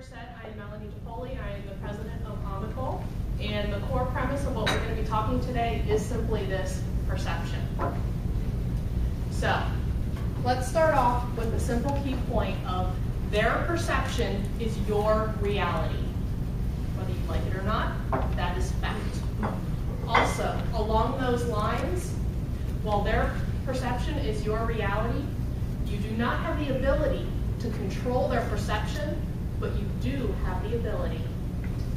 George said, I am Melanie Tripoli. I am the president of Omicol. And the core premise of what we're going to be talking today is simply this: perception. So let's start off with the simple key point of their perception is your reality. Whether you like it or not, that is fact. Also, along those lines, while their perception is your reality, you do not have the ability to control their perception, but you do have the ability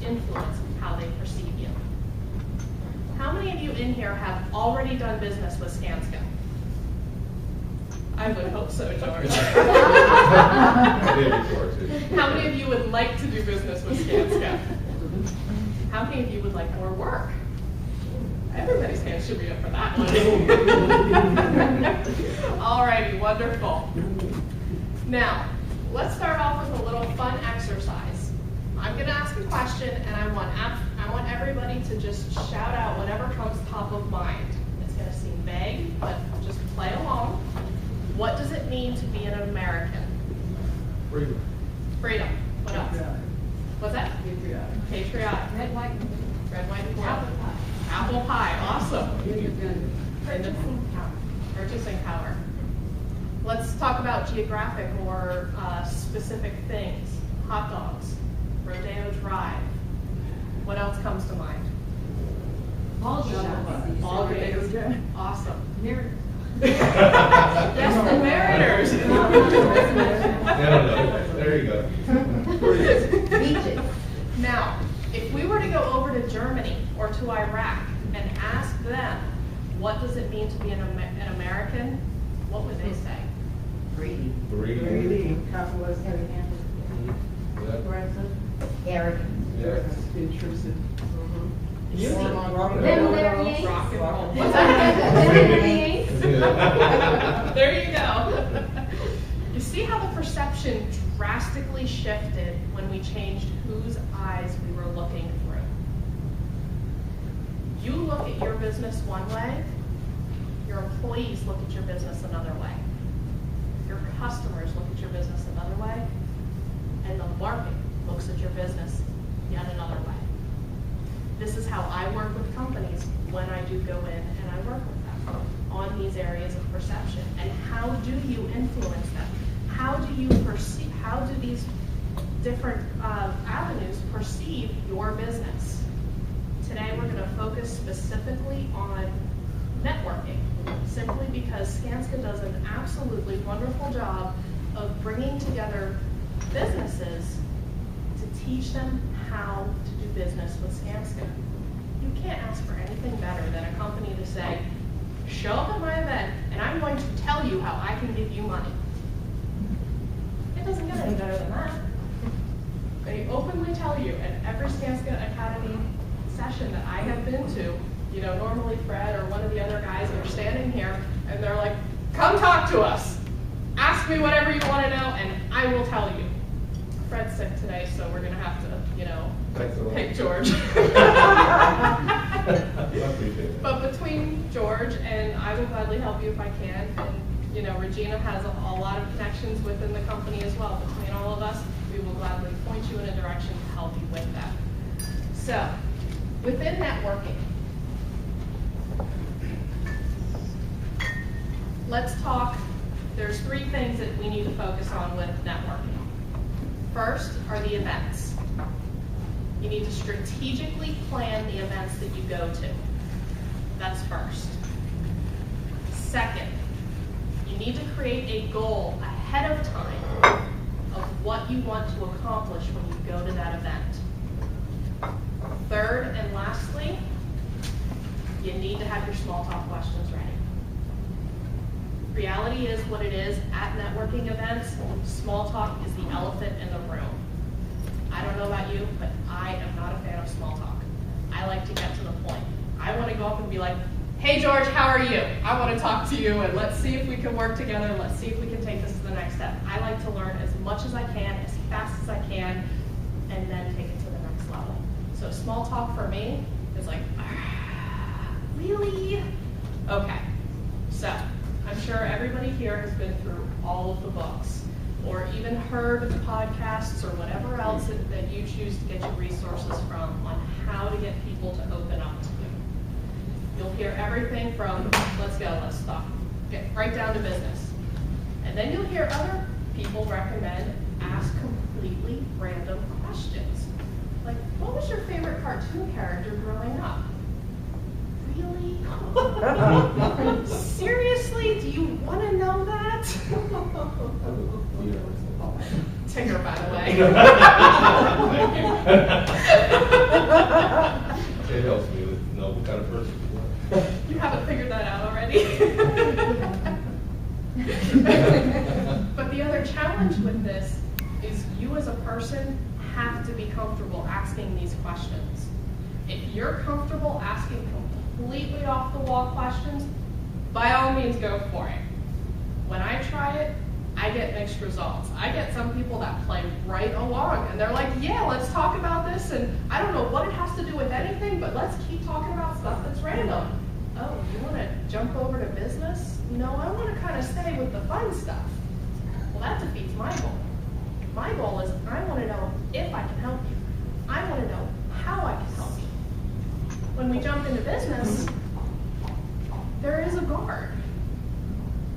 to influence how they perceive you. How many of you in here have already done business with Skanska? I would hope so, George. I did before, too. How many of you would like to do business with Skanska? How many of you would like more work? Everybody's hand should be up for that one. Alrighty, wonderful. Now, let's start off with a little fun exercise. I'm going to ask a question, and I want everybody to just shout out whatever comes top of mind. It's going to seem vague, but just play along. What does it mean to be an American? Freedom. Freedom. What else? What's that? Patriotic. Patriotic. Red, white, and blue. Red, white, and blue. Apple pie. Apple pie. Awesome. Purchasing power. Purchasing power. Let's talk about geographic or specific things. Hot dogs. Rodeo Drive. What else comes to mind? Ball games. Ball games. Awesome. Mirror. Yes, the Mariners. No. There you go. Beaches. Now, if we were to go over to Germany or to Iraq and ask them, what does it mean to be an American? What would they say? Greedy. Greedy. Capitalist. Heavy-handed. Yeah. Aggressive. Arrogant. Yeah. Intrusive. Rock and roll. What's What's that? Yeah. There you go. You see how the perception drastically shifted when we changed whose eyes we were looking through. You look at your business one way, your employees look at your business another way. Your customers look at your business another way, and the market looks at your business yet another way. This is how I work with companies when I do go in and I work with them on these areas of perception. And how do you influence them? How do you perceive, how do these different avenues perceive your business? Today we're going to focus specifically on networking, simply because Skanska does an absolutely wonderful job of bringing together businesses to teach them how to do business with Skanska. You can't ask for anything better than a company to say, show up at my event and I'm going to tell you how I can give you money. It doesn't get any better than that. They openly tell you at every Skanska Academy session that I have been to, you know, normally Fred or one of the other guys are standing here and they're like, come talk to us. Ask me whatever you want to know and I will tell you. Fred's sick today, so we're going to have to, you know, pick George. But between George and I will gladly help you if I can, and you know, Regina has a lot of connections within the company as well. Between all of us, we will gladly point you in a direction to help you with that. So, within networking, let's talk. There's three things that we need to focus on with networking. First are the events. You need to strategically plan the events that you go to. That's first. Second, you need to create a goal ahead of time of what you want to accomplish when you go to that event. Third and lastly, you need to have your small talk questions ready. Reality is what it is at networking events. Small talk is the elephant in the room. I don't know about you, but I am not a fan of small talk. I like to get to the point. I want to go up and be like, hey George, how are you? I want to talk to you and let's see if we can work together. Let's see if we can take this to the next step. I like to learn as much as I can, as fast as I can, and then take it to the next level. So small talk for me is like, really? Okay, so I'm sure everybody here has been through all of the books. or even heard podcasts or whatever else that you choose to get your resources from on how to get people to open up to you. You'll hear everything from, let's go, let's stop, get right down to business. And then you'll hear other people recommend ask completely random questions. Like, what was your favorite cartoon character growing up? Really? Seriously? Do you want to know that? Tigger, by the way. It helps me with know what kind of person you are. You haven't figured that out already? But the other challenge with this is you as a person have to be comfortable asking these questions. If you're comfortable asking completely off the wall questions, by all means go for it. When I try it, I get mixed results. I get some people that play right along and they're like, yeah, let's talk about this, and I don't know what it has to do with anything, but let's keep talking about stuff that's random. Oh, you want to jump over to business? No, I want to kind of stay with the fun stuff. Well, that defeats my goal. My goal is I want to know if I can help you. I want to know how I can help you. When we jump into business, there is a guard.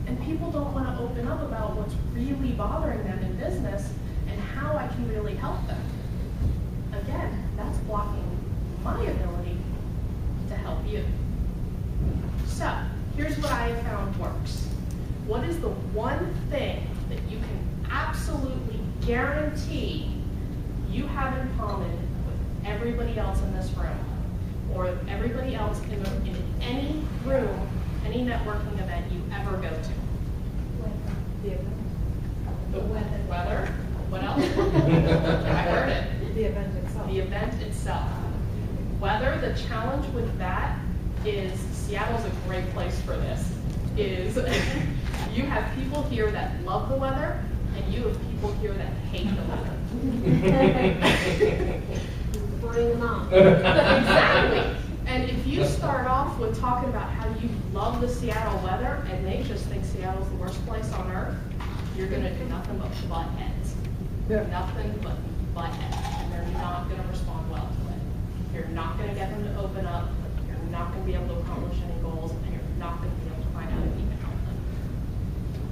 And people don't want to open up about what's really bothering them in business and how I can really help them. Again, that's blocking my ability to help you. So, here's what I have found works. What is the one thing that you can absolutely guarantee you have in common with everybody else in this room, or everybody else in any room, any networking event you ever go to? The weather. What else? I heard it. The event itself. The event itself. Weather, the challenge with that is, Seattle's a great place for this, is you have people here that love the weather, and you have people here that hate the weather. Bring them on. Exactly. And if you start off with talking about how you love the Seattle weather, and they just think Seattle's the worst place on earth, you're going to do nothing but butt heads. Nothing but butt heads. And they're not going to respond well to it. You're not going to get them to open up. You're not going to be able to accomplish any goals, and you're not going to be able to find out if you can help them.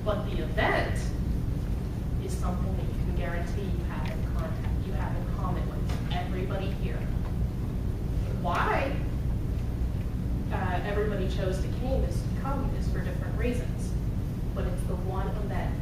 But the event is something that you can guarantee you have in common with everybody here. Why everybody chose to come is for different reasons, but it's the one event